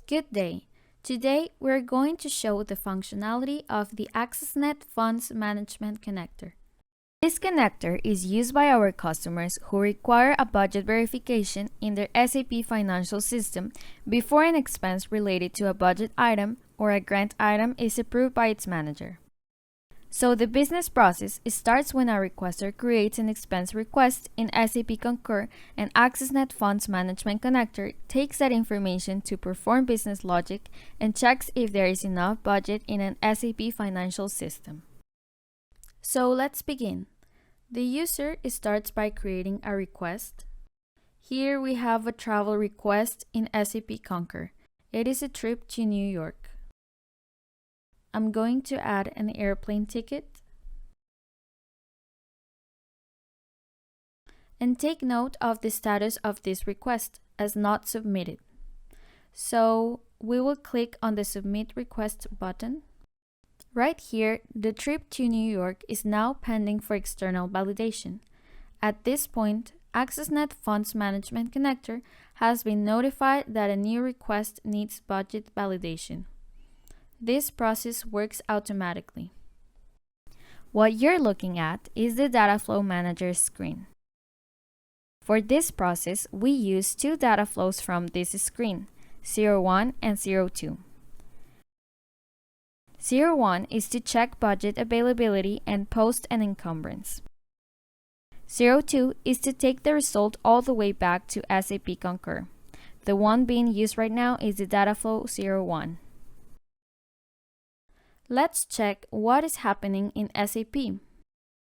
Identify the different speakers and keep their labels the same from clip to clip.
Speaker 1: Good day. Today, we're going to show the functionality of the Axosnet Funds Management Connector. This connector is used by our customers who require a budget verification in their SAP financial system before an expense related to a budget item or a grant item is approved by its manager. So the business process starts when a requester creates an expense request in SAP Concur, and Axosnet Funds Management Connector takes that information to perform business logic and checks if there is enough budget in an SAP financial system. So let's begin. The user starts by creating a request. Here we have a travel request in SAP Concur. It is a trip to New York. I'm going to add an airplane ticket. And take note of the status of this request as not submitted. So we will click on the Submit Request button. Right here, the trip to New York is now pending for external validation. At this point, Axosnet Funds Management Connector has been notified that a new request needs budget validation. This process works automatically. What you're looking at is the Data Flow Manager screen. For this process, we use two data flows from this screen, 01 and 02. 01 is to check budget availability and post an encumbrance. 02 is to take the result all the way back to SAP Concur. The one being used right now is the Data Flow 01. Let's check what is happening in SAP.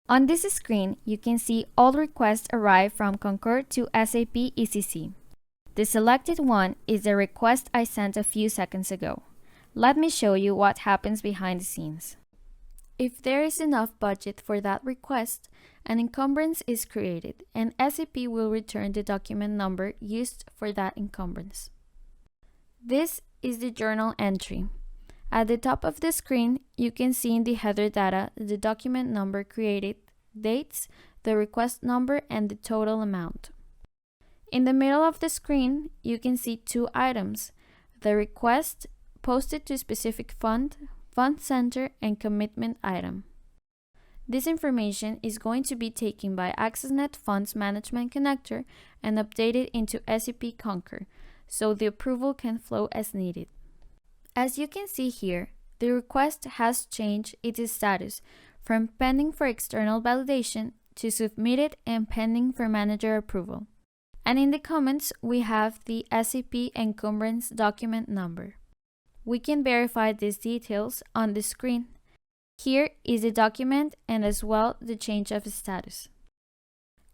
Speaker 1: On this screen, you can see all requests arrived from Concur to SAP ECC. The selected one is the request I sent a few seconds ago. Let me show you what happens behind the scenes. If there is enough budget for that request, an encumbrance is created, and SAP will return the document number used for that encumbrance. This is the journal entry. At the top of the screen, you can see in the header data the document number created, dates, the request number, and the total amount. In the middle of the screen, you can see two items, the request posted to specific fund, fund center, and commitment item. This information is going to be taken by Axosnet Funds Management Connector and updated into SAP Concur, so the approval can flow as needed. As you can see here, the request has changed its status from pending for external validation to submitted and pending for manager approval. And in the comments, we have the SAP encumbrance document number. We can verify these details on the screen. Here is the document and as well the change of status.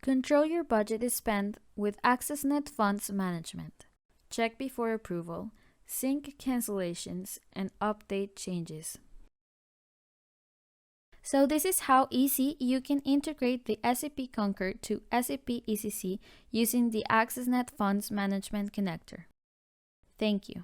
Speaker 1: Control your budget spend with Axosnet Funds Management. Check before approval, sync cancellations, and update changes. So this is how easy you can integrate the SAP Concur to SAP ECC using the Axosnet Funds Management Connector. Thank you.